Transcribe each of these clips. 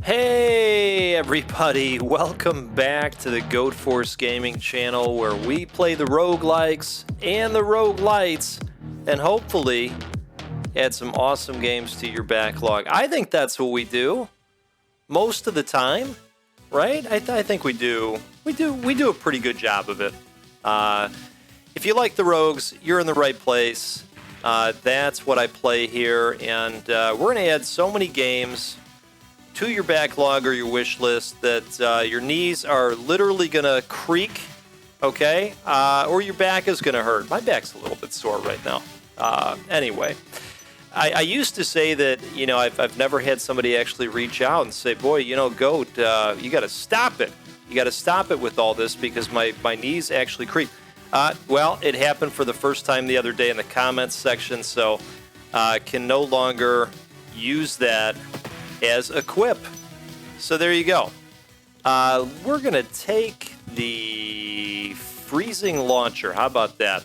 Hey everybody, welcome back to the Goat Force Gaming channel where we play the roguelikes and the roguelites and hopefully add some awesome games to your backlog. I think that's what we do most of the time, right? I think we do. We do a pretty good job of it. If you like the rogues, you're in the right place. That's what I play here, and we're going to add so many games to your backlog or your wish list that your knees are literally going to creak, okay? Or your back is going to hurt. My back's a little bit sore right now. Anyway, I used to say that, you know, I've never had somebody actually reach out and say, boy, you know, Goat, you got to stop it. You got to stop it with all this because my knees actually creak. Well, it happened for the first time the other day in the comments section, so can no longer use that as a quip. So there you go. We're going to take the freezing launcher. How about that?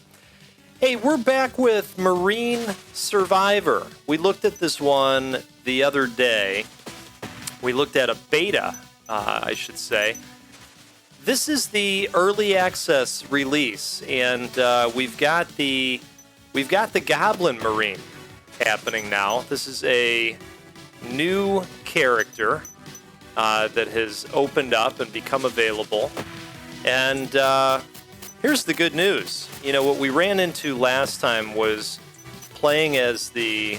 Hey, we're back with Marine Survivor. We looked at this one the other day. We looked at a beta, I should say. This is the early access release, and we've got the Goblin Marine happening now. This is a new character that has opened up and become available. And here's the good news. You know, what we ran into last time was playing as the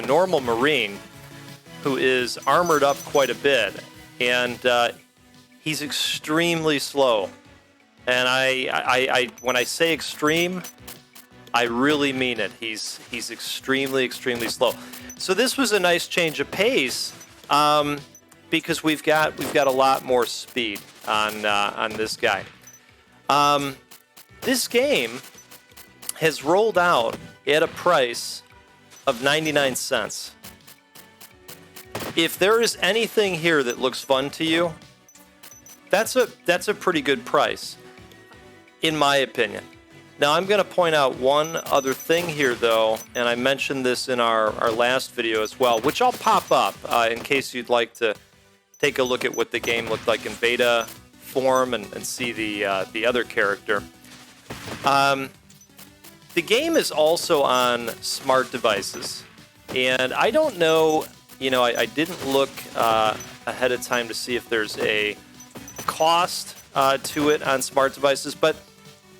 normal Marine, who is armored up quite a bit. And he's extremely slow. And I when I say extreme, I really mean it. He's extremely slow. So this was a nice change of pace because we've got a lot more speed on this guy. This game has rolled out at a price of 99 cents. If there is anything here that looks fun to you, that's a pretty good price, in my opinion. Now, I'm going to point out one other thing here, though, and I mentioned this in our last video as well, which I'll pop up in case you'd like to take a look at what the game looked like in beta form and see the other character. The game is also on smart devices, and I don't know, you know, I didn't look ahead of time to see if there's a cost to it on smart devices, but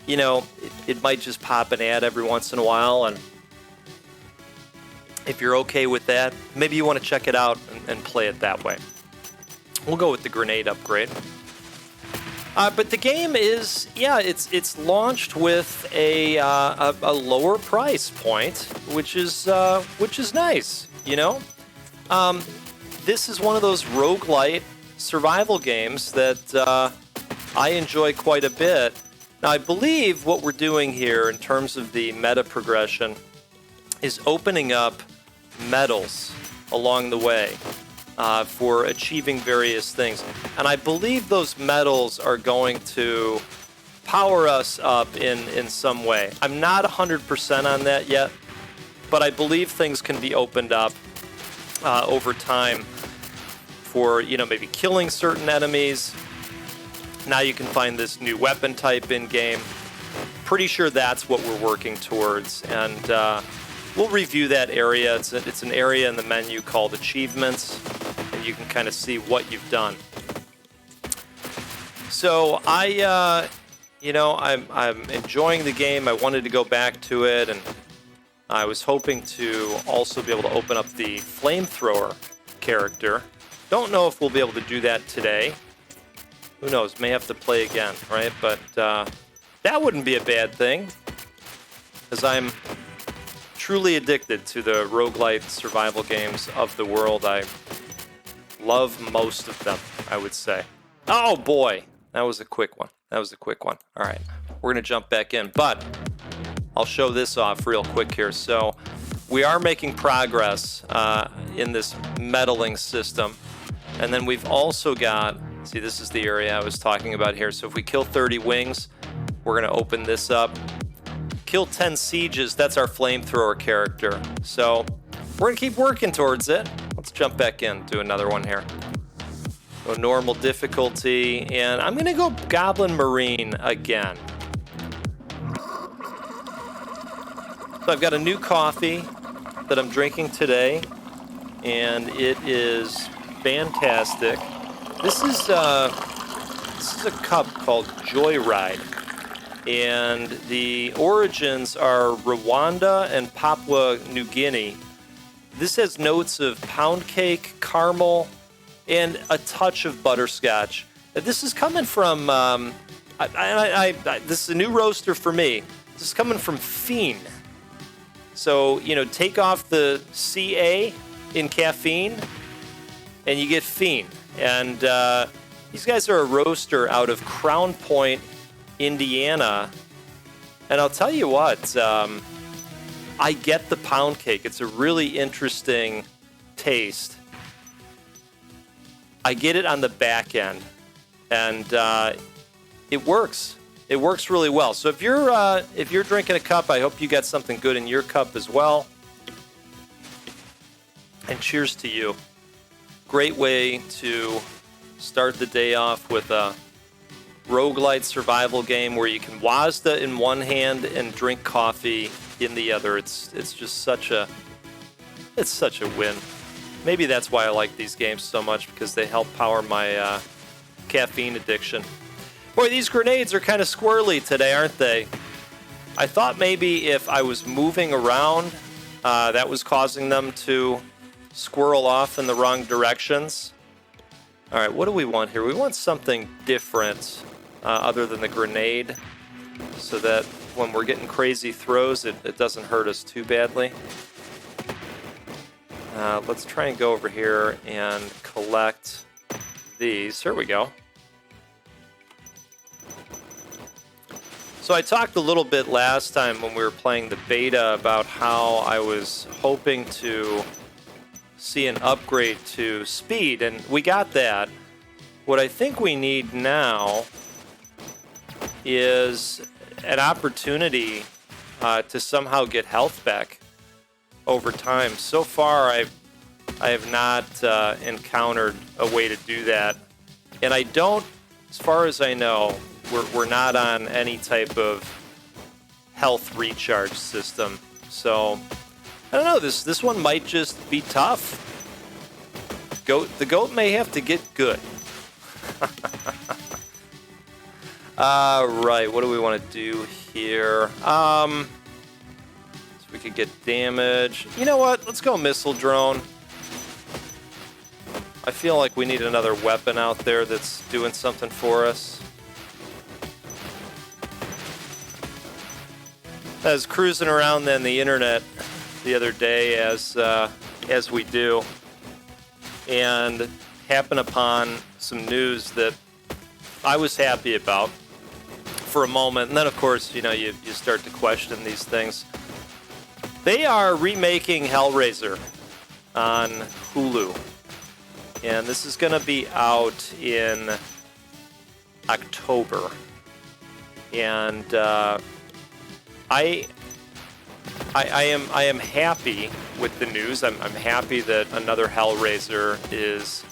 you know, it might just pop an ad every once in a while, and if you're okay with that, maybe you want to check it out and play it that way. We'll go with the grenade upgrade. But the game is, yeah, it's launched with a lower price point, which is nice, you know. This is one of those roguelite survival games that I enjoy quite a bit. Now, I believe what we're doing here in terms of the meta progression is opening up medals along the way for achieving various things. And I believe those medals are going to power us up in some way. I'm not 100% on that yet, but I believe things can be opened up over time for, you know, maybe killing certain enemies. Now you can find this new weapon type in-game. Pretty sure that's what we're working towards, and we'll review that area. It's an area in the menu called Achievements, and you can kind of see what you've done. So I'm enjoying the game. I wanted to go back to it, and I was hoping to also be able to open up the flamethrower character. Don't know if we'll be able to do that today. Who knows? May have to play again, right? But that wouldn't be a bad thing, because I'm truly addicted to the roguelite survival games of the world. I love most of them, I would say. Oh boy, that was a quick one. All right, we're going to jump back in, but I'll show this off real quick here. So we are making progress in this medaling system, and then we've also got, see, this is the area I was talking about here. So if we kill 30 wings, we're going to open this up. Kill 10 sieges, that's our flamethrower character. So we're going to keep working towards it. Let's jump back in, do another one here. Go normal difficulty, and I'm gonna go Goblin Marine again. So I've got a new coffee that I'm drinking today, and it is fantastic. This is a cup called Joyride, and the origins are Rwanda and Papua New Guinea. This has notes of pound cake, caramel, and a touch of butterscotch. This is coming from, this is a new roaster for me. This is coming from Fiend. So, take off the CA in caffeine, and you get Fiend. And these guys are a roaster out of Crown Point, Indiana. And I'll tell you what, I get the pound cake. It's a really interesting taste. I get it on the back end, and it works. It works really well. So if you're drinking a cup, I hope you got something good in your cup as well. And cheers to you. Great way to start the day off with a roguelite survival game where you can Wazda in one hand and drink coffee in the other. It's just such a win. Maybe that's why I like these games so much, because they help power my caffeine addiction. Boy, these grenades are kind of squirrely today, aren't they? I thought maybe if I was moving around, that was causing them to squirrel off in the wrong directions. All right, what do we want here? We want something different other than the grenade, so that when we're getting crazy throws, it doesn't hurt us too badly. Let's try and go over here and collect these. Here we go. So I talked a little bit last time when we were playing the beta about how I was hoping to see an upgrade to speed, and we got that. What I think we need now is an opportunity to somehow get health back over time. So far, I have not encountered a way to do that, and I don't, as far as I know, we're not on any type of health recharge system. So I don't know. This one might just be tough. The goat may have to get good. Right. What do we want to do here? So we could get damage. You know what? Let's go missile drone. I feel like we need another weapon out there that's doing something for us. I was cruising around then the internet the other day, as we do, and happened upon some news that I was happy about for a moment, and then of course you start to question these things. They are remaking Hellraiser on Hulu, and this is going to be out in October, and I am happy with the news. I'm happy that another Hellraiser is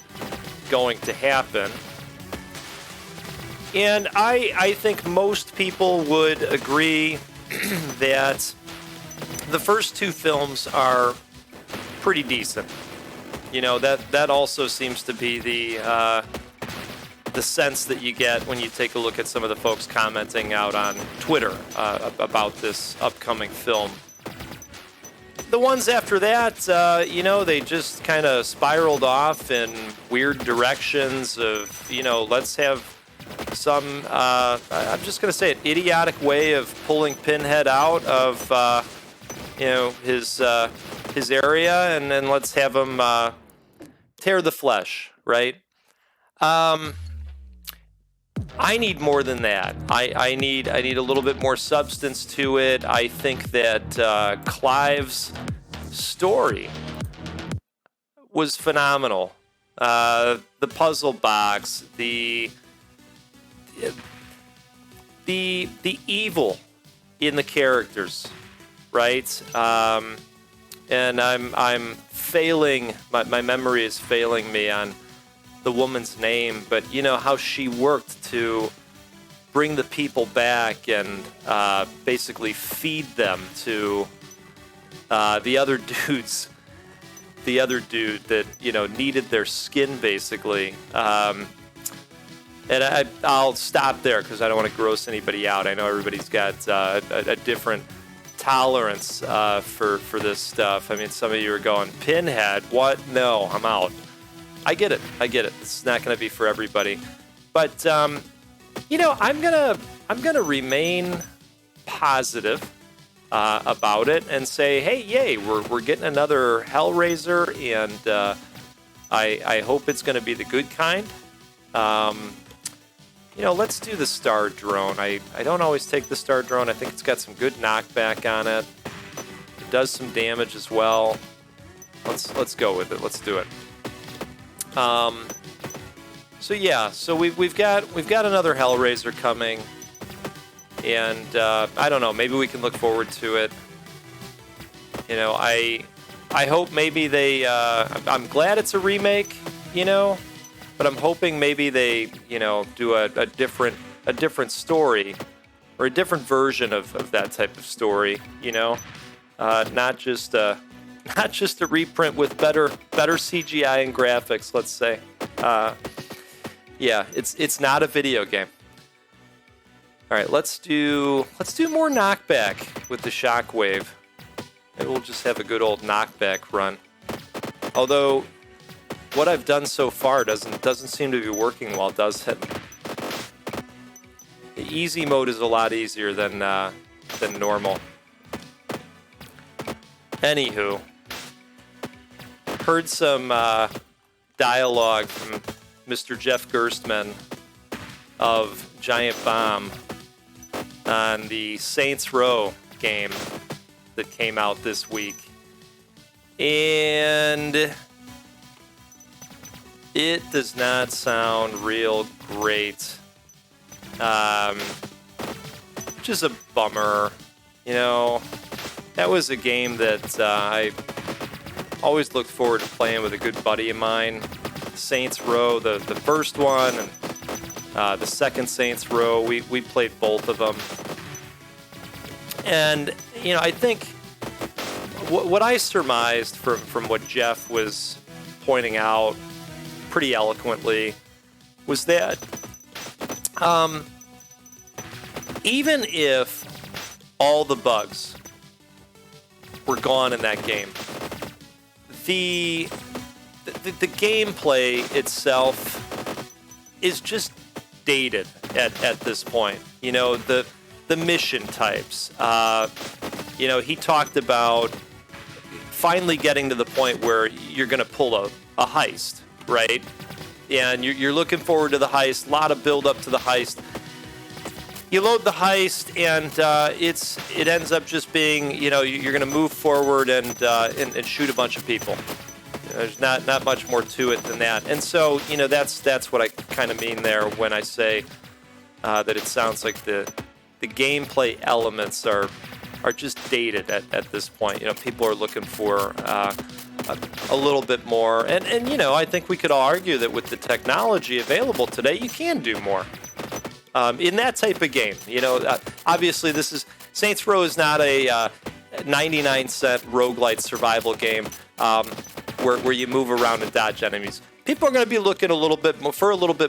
going to happen. And I think most people would agree that the first two films are pretty decent. That also seems to be the sense that you get when you take a look at some of the folks commenting out on Twitter about this upcoming film. The ones after that, they just kind of spiraled off in weird directions of, let's have some, I'm just going to say it, idiotic way of pulling Pinhead out of, his area, and then let's have him tear the flesh, right? I need more than that. I need a little bit more substance to it. I think that Clive's story was phenomenal. The puzzle box, the evil in the characters, right? And I'm failing. My memory is failing me on the woman's name, but you know how she worked to bring the people back and basically feed them to the other dudes, the other dude that, you know, needed their skin basically. And I'll stop there because I don't want to gross anybody out. I know everybody's got a different tolerance for this stuff. I mean, some of you are going, Pinhead, what? No, I'm out. I get it. It's not going to be for everybody. But, you know, I'm gonna remain positive about it and say, hey, yay, we're getting another Hellraiser, and I hope it's going to be the good kind. You know, let's do the Star Drone. I don't always take the Star Drone. I think it's got some good knockback on it. It does some damage as well. Let's go with it. Let's do it. So yeah, so we've got another Hellraiser coming, and I don't know. Maybe we can look forward to it. You know, I hope maybe they. I'm glad it's a remake. You know. But I'm hoping maybe they, you know, do a different story, or a different version of that type of story, you know, not just a reprint with better CGI and graphics, let's say. Yeah, it's not a video game. All right, let's do more knockback with the Shockwave. Maybe we'll just have a good old knockback run. Although what I've done so far doesn't seem to be working well, does it? The easy mode is a lot easier than normal. Anywho, heard some dialogue from Mr. Jeff Gerstmann of Giant Bomb on the Saints Row game that came out this week, and it does not sound real great, which is a bummer. You know, that was a game that I always looked forward to playing with a good buddy of mine. Saints Row, the first one, and the second Saints Row, we played both of them. And, you know, I think what I surmised from what Jeff was pointing out pretty eloquently was that even if all the bugs were gone in that game, the gameplay itself is just dated at this point. You know, the mission types. You know, he talked about finally getting to the point where you're going to pull a heist, right? And you're looking forward to the heist. A lot of build up to the heist. You load the heist, and it ends up just being, you know, you're going to move forward and shoot a bunch of people. There's not much more to it than that. And so, you know, that's what I kind of mean there when I say that it sounds like the gameplay elements are just dated at this point. You know, people are looking for a little bit more. And, you know, I think we could all argue that with the technology available today, you can do more. In that type of game, you know, obviously Saints Row is not a 99-cent roguelite survival game where you move around and dodge enemies. People are going to be looking a little bit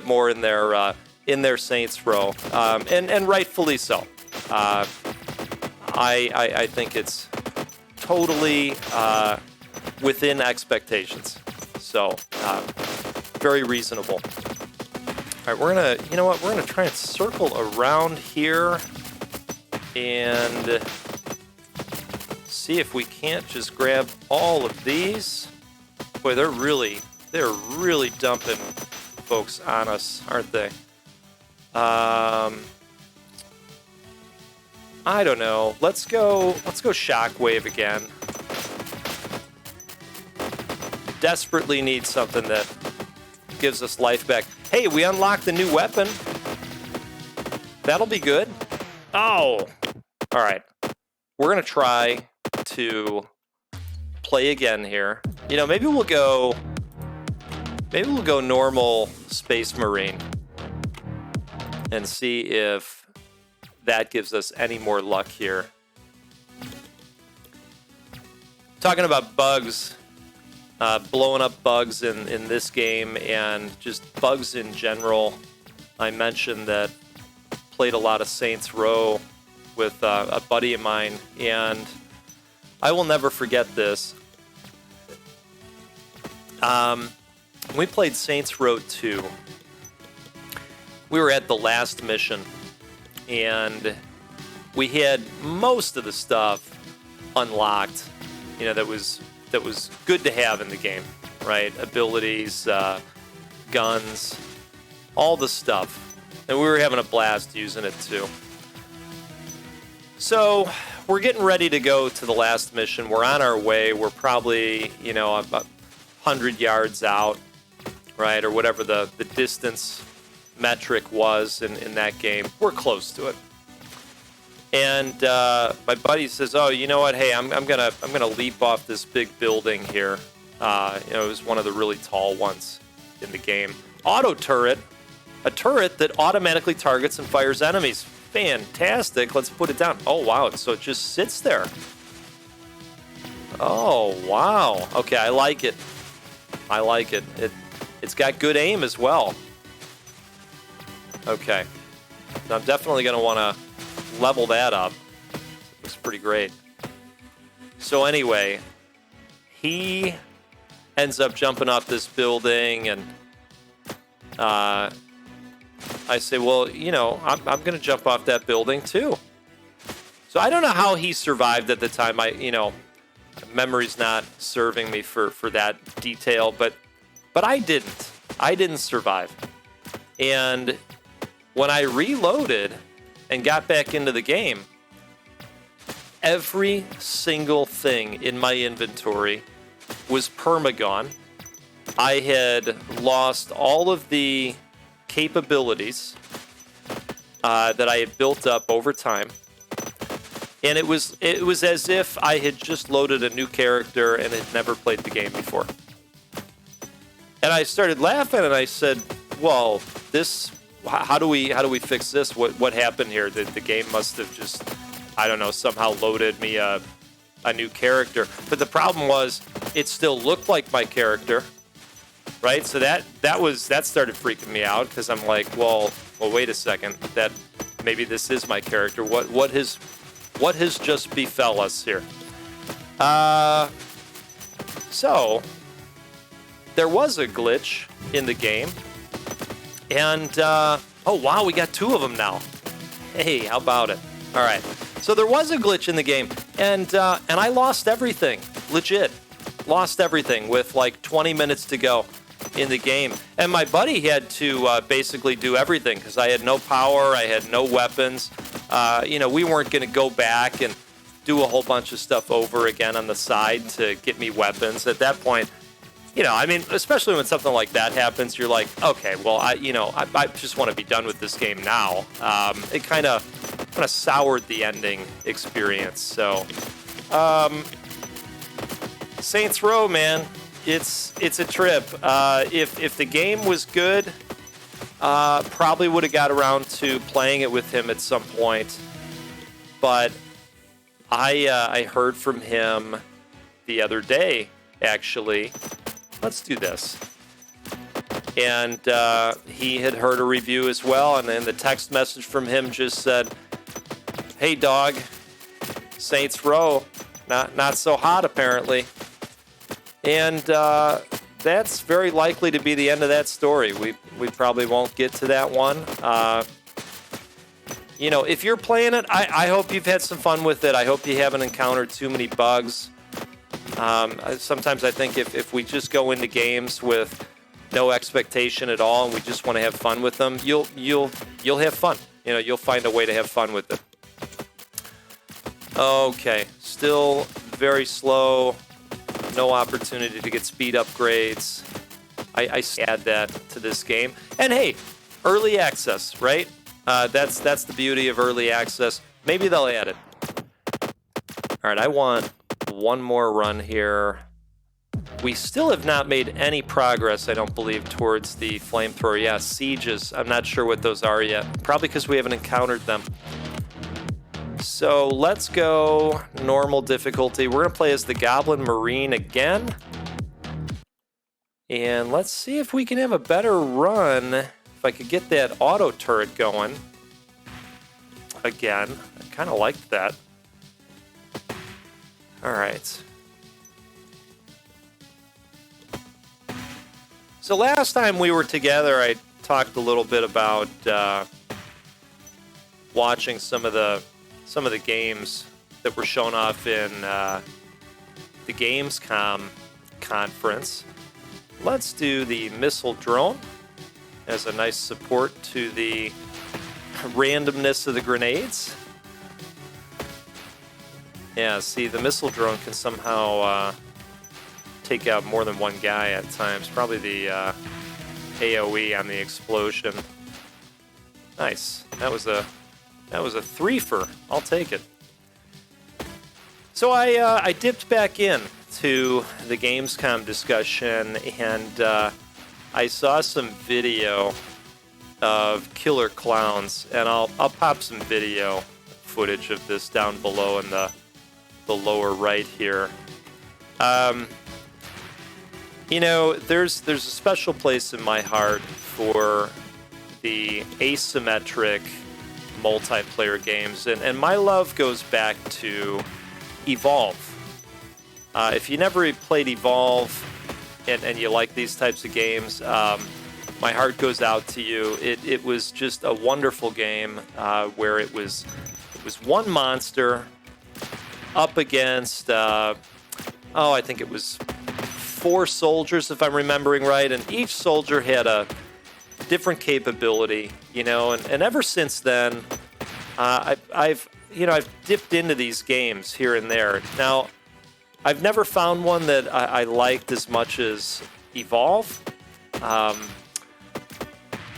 more in their Saints Row, and rightfully so. I think it's totally within expectations, so very reasonable. All right, we're gonna try and circle around here and see if we can't just grab all of these. Boy, they're really dumping folks on us, aren't they? I don't know. Let's go Shockwave again. Desperately need something that gives us life back. Hey, we unlocked a new weapon. That'll be good. Oh, all right. We're gonna try to play again here. You know, maybe we'll go Maybe we'll go normal Space Marine and see if that gives us any more luck here. Talking about bugs, blowing up bugs in this game and just bugs in general. I mentioned that played a lot of Saints Row with a buddy of mine, and I will never forget this. We played Saints Row 2. We were at the last mission, and we had most of the stuff unlocked, you know, that was good to have in the game, right? Abilities, guns, all the stuff. And we were having a blast using it too. So we're getting ready to go to the last mission. We're on our way. We're probably, you know, about 100 yards out, right? Or whatever the distance metric was in that game. We're close to it. And my buddy says, "Oh, you know what? Hey, I'm gonna leap off this big building here." You know, it was one of the really tall ones in the game. Auto turret, a turret that automatically targets and fires enemies. Fantastic. Let's put it down. Oh wow! So it just sits there. Oh wow. Okay, I like it. I like it. It's got good aim as well. Okay, now I'm definitely gonna want to level that up. Looks pretty great. So anyway, he ends up jumping off this building, and I say, well, you know, I'm going to jump off that building too. So I don't know how he survived at the time. Memory's not serving me for that detail, but I didn't. I didn't survive. And when I reloaded and got back into the game, every single thing in my inventory was permagone. I had lost all of the capabilities that I had built up over time, and it was as if I had just loaded a new character and had never played the game before. And I started laughing, and I said, "Well, this. How do we fix this? What happened here? The game must have just, I don't know, somehow loaded me a new character." But the problem was, it still looked like my character, right? So that started freaking me out, because I'm like, well, wait a second. That maybe this is my character. What has just befell us here? So there was a glitch in the game. And, oh wow, we got 2 of them now. Hey, how about it? All right. So there was a glitch in the game, and I lost everything. Legit. Lost everything with like 20 minutes to go in the game. And my buddy had to basically do everything, because I had no power, I had no weapons. You know, we weren't going to go back and do a whole bunch of stuff over again on the side to get me weapons. At that point, you know, I mean, especially when something like that happens, you're like, okay, well, I just want to be done with this game now. It kind of soured the ending experience. So, Saints Row, man, it's a trip. If the game was good, probably would have got around to playing it with him at some point. But I heard from him the other day, actually. Let's do this. And he had heard a review as well, and then the text message from him just said, "Hey dog, Saints Row, not so hot apparently." And that's very likely to be the end of that story. We probably won't get to that one. You know, if you're playing it, I hope you've had some fun with it. I hope you haven't encountered too many bugs. Sometimes I think if we just go into games with no expectation at all and we just want to have fun with them, you'll have fun. You know, you'll find a way to have fun with it. Okay, still very slow. No opportunity to get speed upgrades. I add that to this game. And hey, early access, right? That's the beauty of early access. Maybe they'll add it. All right, I want one more run here. We still have not made any progress, I don't believe, towards the flamethrower. Yeah, sieges. I'm not sure what those are yet. Probably because we haven't encountered them. So let's go normal difficulty. We're going to play as the Goblin Marine again. And let's see if we can have a better run. If I could get that auto turret going again. I kind of liked that. All right. So last time we were together, I talked a little bit about watching some of the games that were shown off in the Gamescom conference. Let's do the missile drone as a nice support to the randomness of the grenades. Yeah, see, the missile drone can somehow take out more than one guy at times. Probably the AoE on the explosion. Nice. That was a threefer. I'll take it. So I dipped back in to the Gamescom discussion, and I saw some video of Killer Clowns, and I'll pop some video footage of this down below in the lower right here. You know, there's a special place in my heart for the asymmetric multiplayer games, and my love goes back to Evolve. If you never played Evolve and you like these types of games, my heart goes out to you. It was just a wonderful game where it was one monster up against I think it was 4 soldiers, if I'm remembering right, and each soldier had a different capability, you know, and ever since then, I've dipped into these games here and there. Now, I've never found one that I liked as much as Evolve. I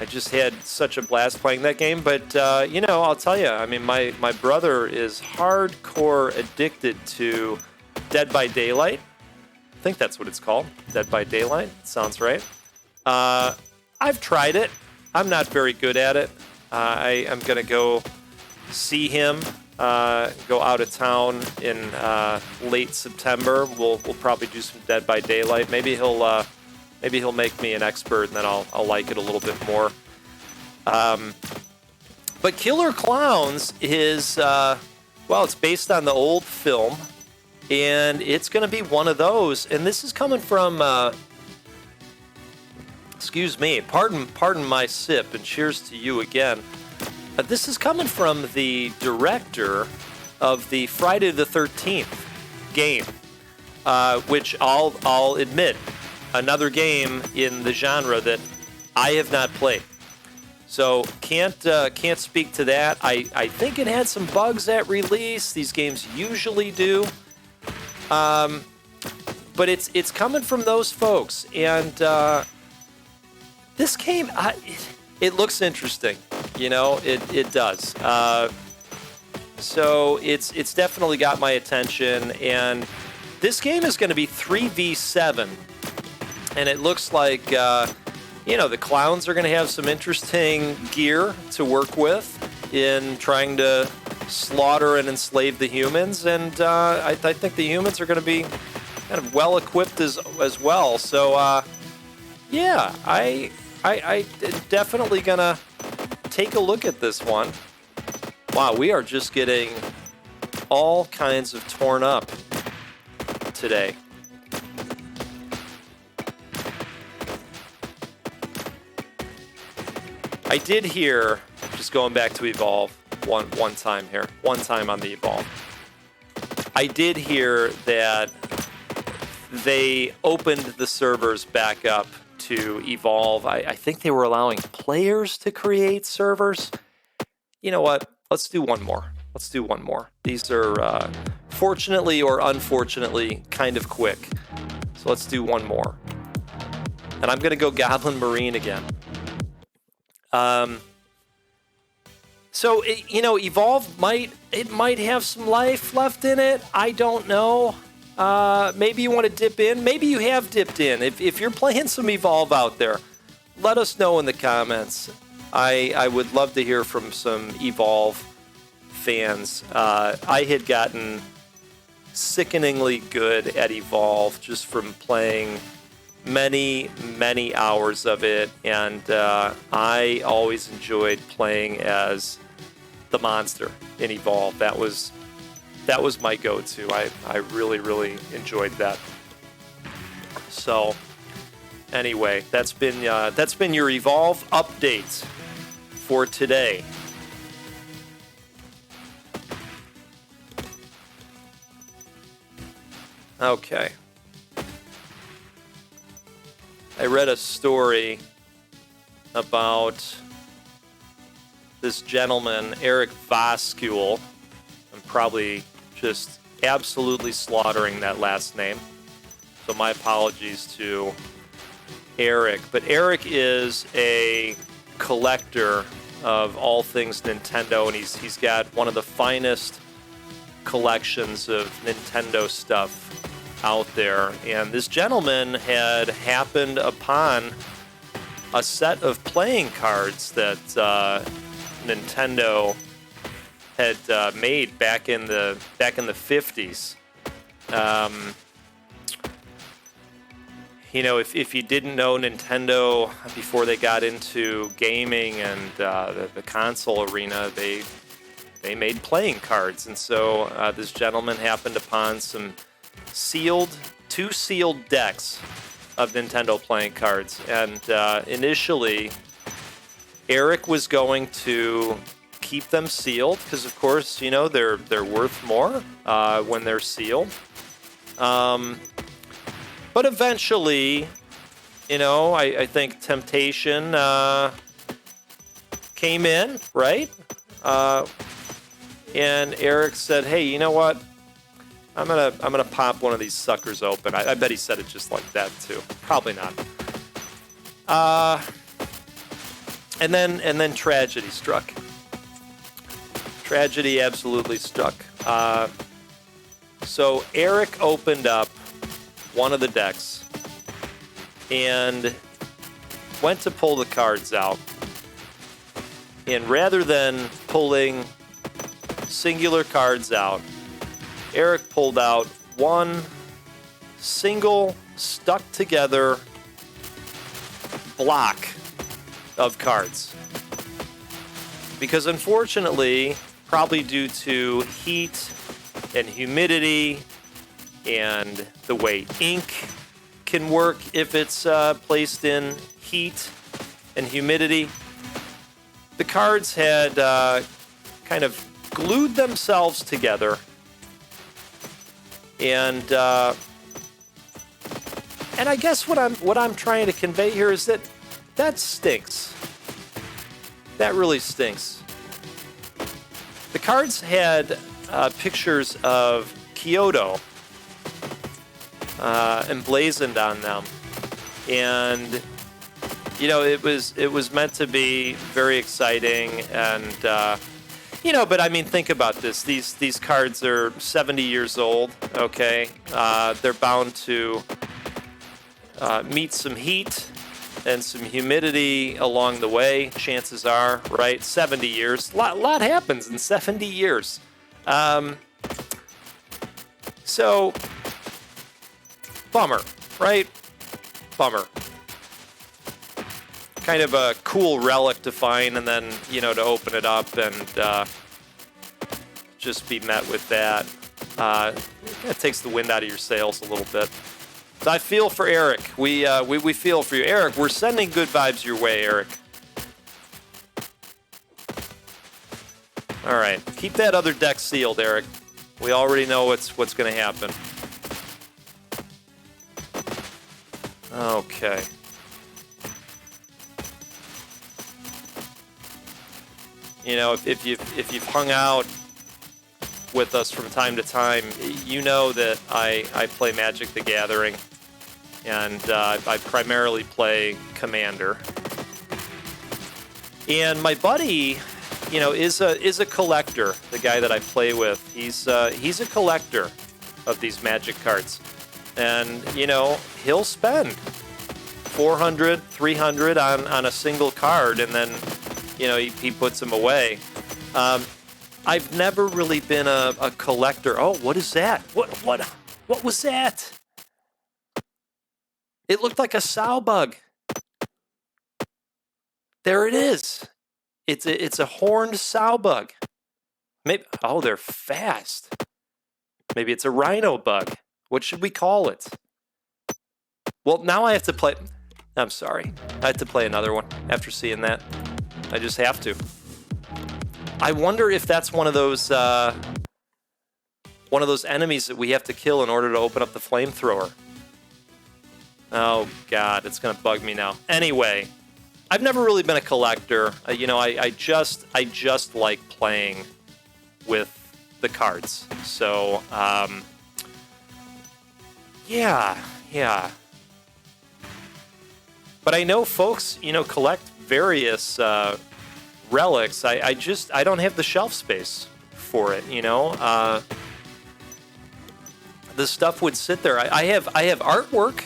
just had such a blast playing that game, but I'll tell you, I mean, my brother is hardcore addicted to Dead by Daylight. I think that's what it's called, Dead by Daylight. Sounds right. I've tried it. I'm not very good at it. I'm going to go see him, go out of town in late September. We'll probably do some Dead by Daylight. Maybe he'll make me an expert, and then I'll like it a little bit more. But Killer Clowns is, it's based on the old film, and it's going to be one of those. And this is coming from, pardon my sip, and cheers to you again. This is coming from the director of the Friday the 13th game, which I'll admit, another game in the genre that I have not played. So can't speak to that. I think it had some bugs at release. These games usually do. But it's coming from those folks, and this game, it looks interesting. You know, it does. So it's definitely got my attention, and this game is going to be 3v7, and it looks like the clowns are going to have some interesting gear to work with in trying to slaughter and enslave the humans, and I think the humans are going to be kind of well equipped as well. So I definitely gonna take a look at this one. Wow, we are just getting all kinds of torn up today. I did hear, just going back to Evolve one time here, one time on the Evolve, I did hear that they opened the servers back up to Evolve. I think they were allowing players to create servers. You know what? Let's do one more. These are, fortunately or unfortunately, kind of quick. So let's do one more. And I'm going to go Goblin Marine again. Evolve might have some life left in it. I don't know. maybe you want to dip in. Maybe you have dipped in. If you're playing some Evolve out there, let us know in the comments. I would love to hear from some Evolve fans. I had gotten sickeningly good at Evolve just from playing many, many hours of it, and I always enjoyed playing as the monster in Evolve. That was my go-to. I really, really enjoyed that. So anyway, that's been your Evolve update for today. Okay. I read a story about this gentleman, Eric Voskuhl. I'm probably just absolutely slaughtering that last name, so my apologies to Eric. But Eric is a collector of all things Nintendo, and he's got one of the finest collections of Nintendo stuff out there. And this gentleman had happened upon a set of playing cards that Nintendo had made back in the 50s. You know, if you didn't know Nintendo before they got into gaming and the console arena, they made playing cards. And so this gentleman happened upon some two sealed decks of Nintendo playing cards. And initially, Eric was going to keep them sealed because, of course, you know, they're worth more when they're sealed. But eventually, you know, I think temptation came in, right? And Eric said, "Hey, you know what? I'm gonna pop one of these suckers open." I bet he said it just like that too. Probably not. And then tragedy struck. Tragedy absolutely struck. So Eric opened up one of the decks and went to pull the cards out. And rather than pulling singular cards out, Eric pulled out one single stuck together block of cards. Because unfortunately, probably due to heat and humidity and the way ink can work if it's placed in heat and humidity, the cards had kind of glued themselves together, and I guess what I'm trying to convey here is that stinks. That really stinks. The cards had pictures of Kyoto emblazoned on them, and you know, it was meant to be very exciting, and you know, but I mean, think about this. These cards are 70 years old. Okay, they're bound to meet some heat and some humidity along the way. Chances are, right? 70 years. A lot happens in 70 years. So, bummer, right? Bummer. Kind of a cool relic to find, and then, you know, to open it up and just be met with that. It takes the wind out of your sails a little bit. So I feel for Eric. We feel for you. Eric, we're sending good vibes your way, Eric. All right. Keep that other deck sealed, Eric. We already know what's going to happen. Okay. You know, if you've hung out with us from time to time, you know that I play Magic the Gathering, and I primarily play Commander. And my buddy, you know, is a collector. The guy that I play with, he's a collector, of these magic cards. And, you know, he'll spend 400, 300 on a single card, and then, you know, he puts them away. I've never really been a collector. Oh, what is that? What was that? It looked like a sow bug. There it is. It's a horned sow bug. Maybe, oh, they're fast. Maybe it's a rhino bug. What should we call it? Well, now I have to play. I'm sorry. I have to play another one after seeing that. I just have to. I wonder if that's one of those enemies that we have to kill in order to open up the flamethrower. Oh God, it's gonna bug me now. Anyway, I've never really been a collector. You know, I just like playing with the cards. So, yeah. But I know folks, you know, collect various relics. I don't have the shelf space for it, you know. The stuff would sit there. I have artwork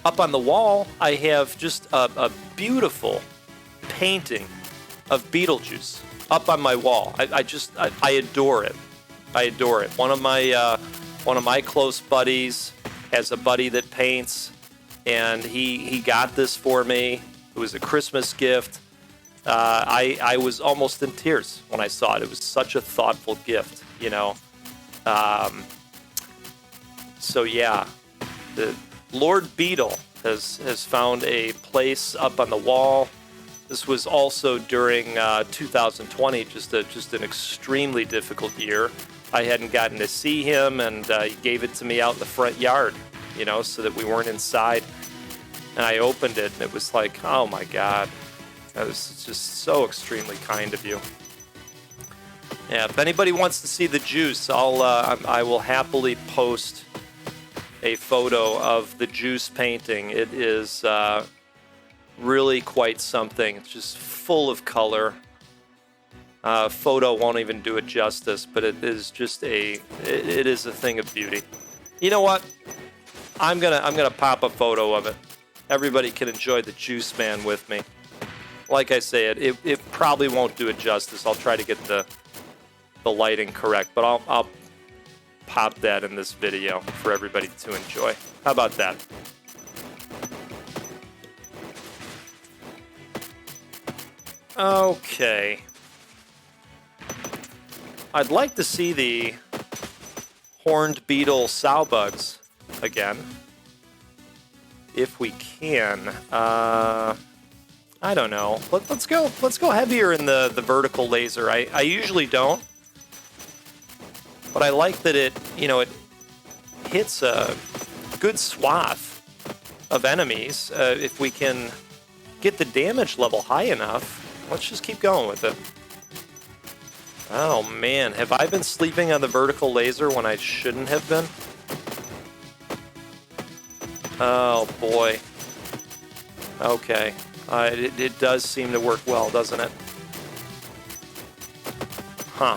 up on the wall. I have just a beautiful painting of Beetlejuice up on my wall. I adore it. I adore it. One of my close buddies has a buddy that paints, and he got this for me. It was a Christmas gift. I was almost in tears when I saw it. It was such a thoughtful gift, you know. So yeah, the Lord Beetle has found a place up on the wall. This was also during 2020, just an extremely difficult year. I hadn't gotten to see him, and he gave it to me out in the front yard, you know, so that we weren't inside. And I opened it, and it was like, oh my God, that was just so extremely kind of you. Yeah, if anybody wants to see the juice, I will happily post a photo of the juice painting. It is really quite something. It's just full of color. Photo won't even do it justice, but it is just it is a thing of beauty. You know what? I'm gonna pop a photo of it. Everybody can enjoy the Juice Man with me. Like I say, it probably won't do it justice. I'll try to get the lighting correct, but I'll pop that in this video for everybody to enjoy. How about that? Okay. I'd like to see the horned beetle sow bugs again, if we can. I don't know. Let's go heavier in the vertical laser. I usually don't, but I like that it hits a good swath of enemies. If we can get the damage level high enough, let's just keep going with it. Oh man, have I been sleeping on the vertical laser when I shouldn't have been? Oh boy. Okay. It does seem to work well, doesn't it? Huh.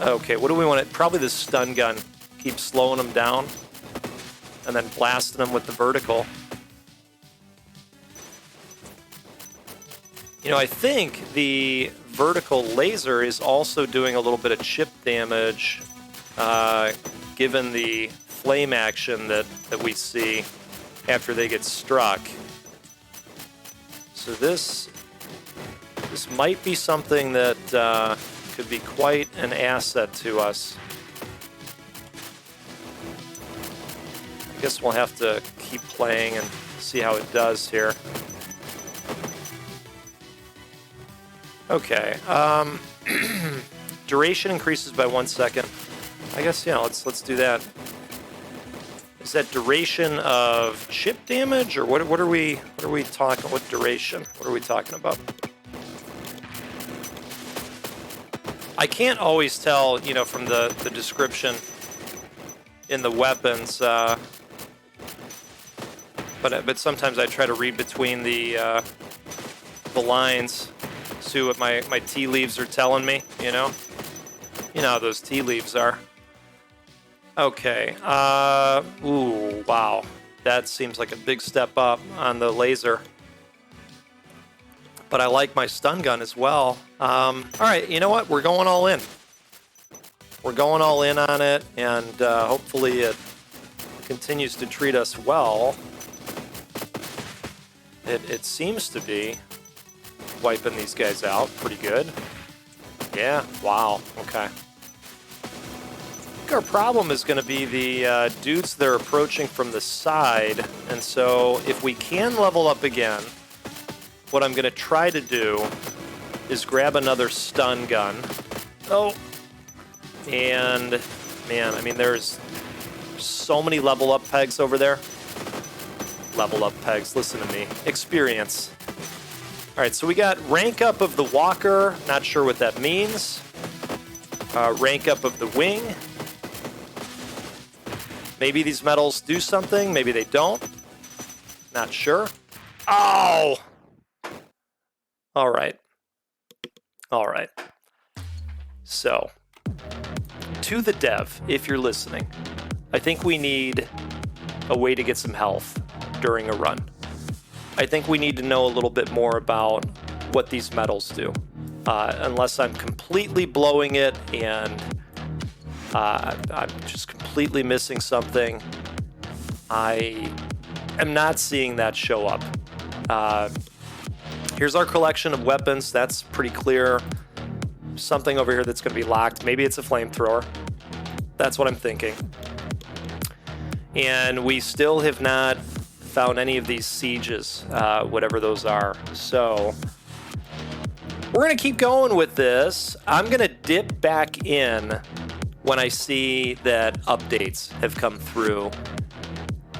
Okay, what do we want to... Probably the stun gun. Keep slowing them down, and then blasting them with the vertical. You know, I think the vertical laser is also doing a little bit of chip damage, given the flame action that we see after they get struck. So this might be something that could be quite an asset to us. I guess we'll have to keep playing and see how it does here. Okay. Duration increases by 1 second. I guess, yeah, let's do that. Is that duration of chip damage, or what are we talking? What duration? What are we talking about? I can't always tell, you know, from the description in the weapons, but sometimes I try to read between the lines, see what my tea leaves are telling me, you know. You know how those tea leaves are. Okay. Ooh, wow. That seems like a big step up on the laser. But I like my stun gun as well. All right, you know what? We're going all in. We're going all in on it, and hopefully it continues to treat us well. It seems to be wiping these guys out pretty good. Yeah, wow, okay. I think our problem is going to be the dudes that are approaching from the side, and so if we can level up again, what I'm going to try to do is grab another stun gun. Oh, and man, I mean, there's so many level up pegs over there. Level up pegs, listen to me. Experience. All right, so we got rank up of the walker. Not sure what that means. Rank up of the wing. Maybe these medals do something. Maybe they don't. Not sure. Oh! All right. All right. So, to the dev, if you're listening, I think we need a way to get some health during a run. I think we need to know a little bit more about what these medals do. Unless I'm completely blowing it and I'm just completely missing something, I am not seeing that show up. Here's our collection of weapons. That's pretty clear. Something over here that's going to be locked. Maybe it's a flamethrower. That's what I'm thinking. And we still have not found any of these sieges, whatever those are. So we're going to keep going with this. I'm going to dip back in when I see that updates have come through.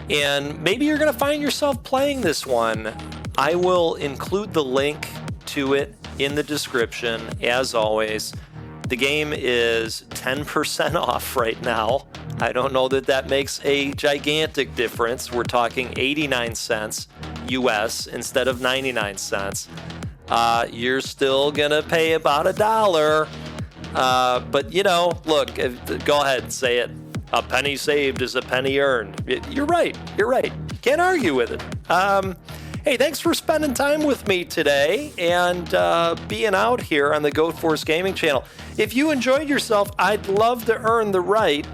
And maybe you're going to find yourself playing this one. I will include the link to it in the description, as always. The game is 10% off right now. I don't know that that makes a gigantic difference. We're talking 89 cents US instead of 99 cents. You're still gonna pay about $1. But you know, look, go ahead and say it. A penny saved is a penny earned. You're right. You're right. Can't argue with it. Hey, thanks for spending time with me today and being out here on the Goat Force Gaming channel. If you enjoyed yourself, I'd love to earn the right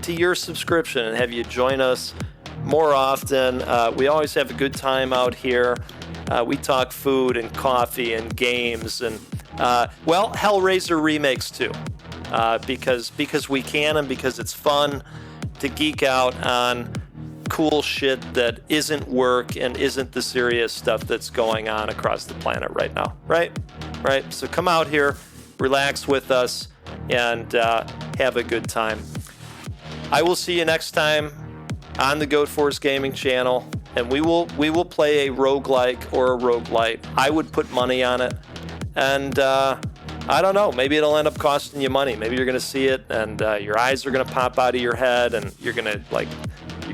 to your subscription and have you join us more often. We always have a good time out here. We talk food and coffee and games and, well, Hellraiser remakes too, because we can and because it's fun to geek out on cool shit that isn't work and isn't the serious stuff that's going on across the planet right now, right? So come out here, relax with us, and have a good time. I will see you next time on the Goat Force Gaming channel, and we will play a roguelike or a roguelite. I would put money on it, and I don't know, maybe it'll end up costing you money. Maybe you're gonna see it and your eyes are gonna pop out of your head and you're gonna, like,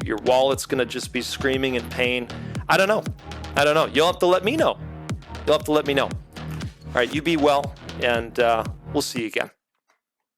your wallet's gonna just be screaming in pain. I don't know. You'll have to let me know. All right, you be well, and we'll see you again.